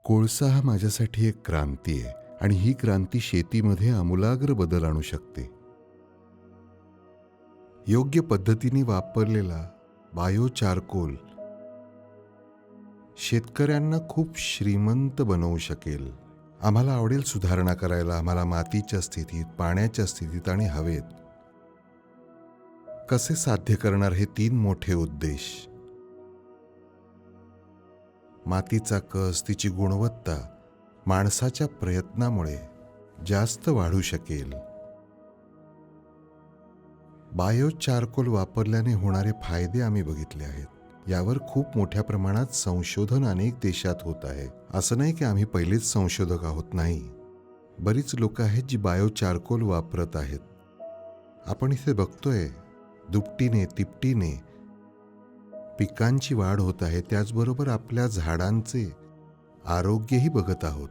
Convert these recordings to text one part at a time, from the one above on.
कोळसा हा माझ्यासाठी एक क्रांती आहे आणि ही क्रांती शेतीमध्ये आमूलाग्र बदल आणू शकते. योग्य पद्धतीने वापरलेला बायो चारकोल शेतकऱ्यांना खूप श्रीमंत बनवू शकेल. आम्हाला आवडेल सुधारणा करायला, आम्हाला मातीच्या स्थितीत, पाण्याच्या स्थितीत आणि हवेत. कसे साध्य करणार हे 3 मोठे उद्देश. मातीचा कस, तिची गुणवत्ता माणसाच्या प्रयत्नामुळे जास्त वाढू शकेल. बायो चारकोल वापरल्याने होणारे फायदे आम्ही बघितले आहेत. यावर खूप मोठ्या प्रमाणात संशोधन अनेक देशात होत आहे. असं नाही की आम्ही पहिलेच संशोधक आहोत, नाही. बरीच लोक आहेत जी बायो चारकोल वापरत आहेत. आपण इथे बघतोय दुपटीने तिपटीने पिकांची वाढ होत आहे, त्याचबरोबर आपल्या झाडांचे आरोग्यही बघत आहोत.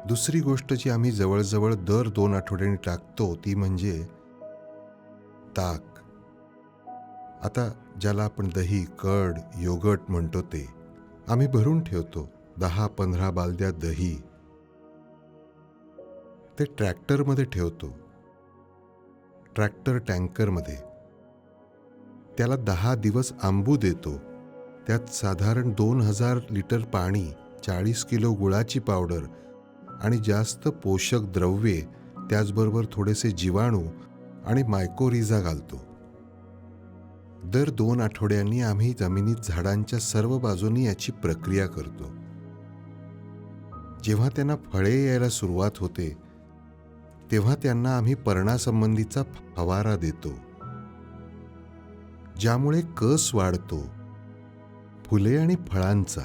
दुसरी गोष्ट जी आम्ही जवळजवळ दर 2 आठवड्यांनी टाकतो ती म्हणजे ताक. आता ज्याला आपण दही, कर्ड, योगर्ट म्हणतो ते आम्ही भरून ठेवतो. 10-15 बालद्या दही ते ट्रॅक्टरमध्ये ठेवतो, ट्रॅक्टर टँकरमध्ये. त्याला 10 दिवस आंबू देतो. त्यात साधारण 2000 लिटर पाणी, 40 किलो गुळाची पावडर आणि जास्त पोषक द्रव्ये, त्याचबरोबर थोडेसे जीवाणू आणि मायकोरिझा घालतो. दर 2 आठवड्यांनी आम्ही जमिनीत झाडांच्या सर्व बाजूंनी याची प्रक्रिया करतो. जेव्हा त्यांना फळे यायला सुरुवात होते तेव्हा त्यांना आम्ही पर्णासंबंधीचा फवारा देतो, ज्यामुळे कस वाढतो, फुले आणि फळांचा.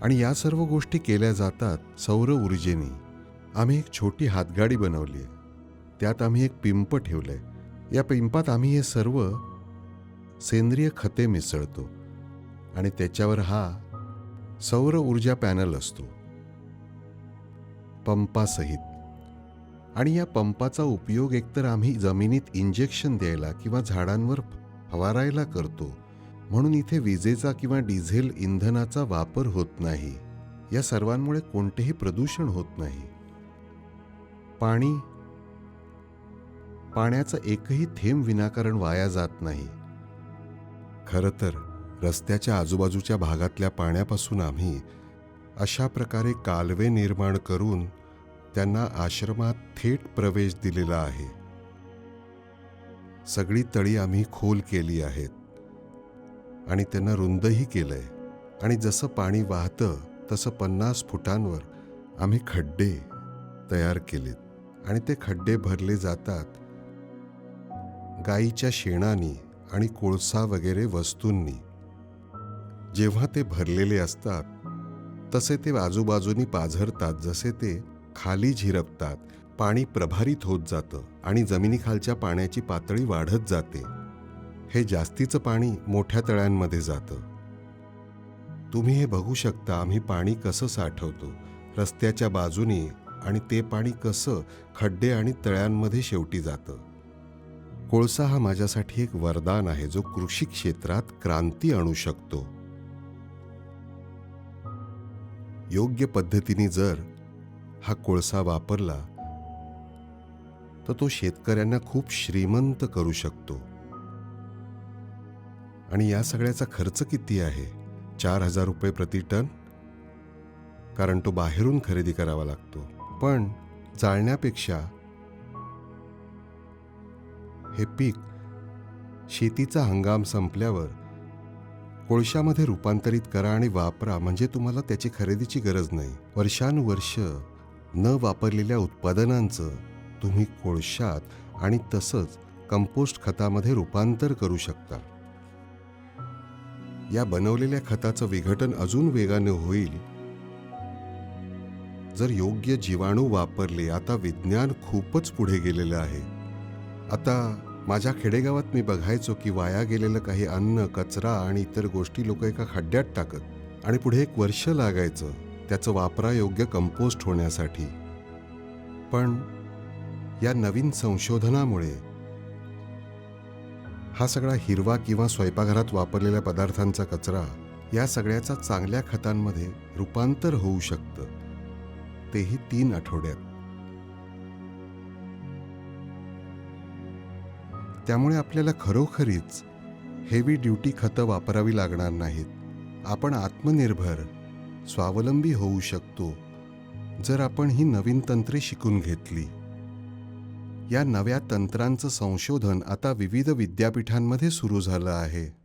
आणि या सर्व गोष्टी केल्या जातात सौर ऊर्जेने. आम्ही एक छोटी हातगाडी बनवली आहे. त्यात आम्ही एक पिंप ठेवलंय. या पिंपात आम्ही हे सर्व सेंद्रिय खते मिसळतो आणि त्याच्यावर हा सौर ऊर्जा पॅनल असतो पंपासहित. आणि या पंपाचा उपयोग एकतर आम्ही जमिनीत इंजेक्शन द्यायला किंवा झाडांवर फवारायला करतो, म्हणून इथे विजेचा किंवा डिझेल इंधनाचा वापर होत नाही. या सर्वांमुळे कोणतेही प्रदूषण होत नाही. पाण्याचा एकही थेंब विनाकारण वाया जात नाही. खरं तर रस्त्याच्या आजूबाजूच्या भागातल्या पाण्यापासून आम्ही अशा प्रकारे कालवे निर्माण करून त्यांना आश्रमात थेट प्रवेश दिलेला आहे. सगळी तळी आम्ही खोल केली आहेत आणि त्यांना रुंदही केलंय. आणि जसं पाणी वाहतं तसं 50 फुटांवर आम्ही खड्डे तयार केलेत आणि ते खड्डे भरले जातात गाईच्या शेणानी आणि कोळसा वगैरे वस्तूंनी. जेव्हा ते भरलेले असतात तसे ते आजूबाजूनी पाझरतात. जसे ते खाली झिरपतात, पाणी प्रभारित होत जातं आणि जमिनीखालच्या पाण्याची पातळी वाढत जाते. हे जास्तीचं पाणी मोठ्या तळ्यांमध्ये जातं. तुम्ही हे बघू शकता आम्ही पाणी कसं साठवतो रस्त्याच्या बाजूनी, आणि ते पाणी कसं खड्डे आणि तळ्यांमध्ये शेवटी जातं. कोळसा हा माझ्यासाठी एक वरदान आहे जो कृषी क्षेत्रात क्रांती आणू शकतो. योग्य पद्धतीने जर हा कोळसा वापरला तर तो शेतकऱ्यांना खूप श्रीमंत करू शकतो. आणि या सगळ्याचा खर्च किती आहे? 4000 रुपये प्रति टन, कारण तो बाहेरून खरेदी करावा लागतो. पण जाळण्यापेक्षा हे पीक शेतीचा हंगाम संपल्यावर कोळशामध्ये रूपांतरित करा आणि वापरा, म्हणजे तुम्हाला त्याची खरेदीची गरज नाही. वर्षानुवर्ष न वापरलेल्या उत्पादनांचं तुम्ही कोळशात आणि तसंच कंपोस्ट खतामध्ये रूपांतर करू शकता. या बनवलेल्या खताचं विघटन अजून वेगाने होईल जर योग्य जीवाणू वापरले. आता विज्ञान खूपच पुढे गेलेलं आहे. आता माझ्या खेडेगावात मी बघायचो की वाया गेलेलं काही अन्न, कचरा आणि इतर गोष्टी लोक एका खड्ड्यात टाकत आणि पुढे 1 वर्ष लागायचं त्याचं वापरायोग्य कंपोस्ट होण्यासाठी. पण या नवीन संशोधनामुळे हा सगळा हिरवा किंवा स्वयंपाकघरात वापरलेल्या पदार्थांचा कचरा या सगळ्याचा चांगल्या खतांमध्ये रूपांतर होऊ शकतं, तेही 3 आठवड्यात. त्यामुळे आपल्याला खरोखरीच हेवी ड्युटी खतं वापरावी लागणार नाहीत. आपण आत्मनिर्भर, स्वावलंबी होऊ शकतो जर आपण ही नवीन तंत्रे शिकून घेतली. या नव्या तंत्रांचं संशोधन आता विविध विद्यापीठांमध्ये सुरू झालं आहे.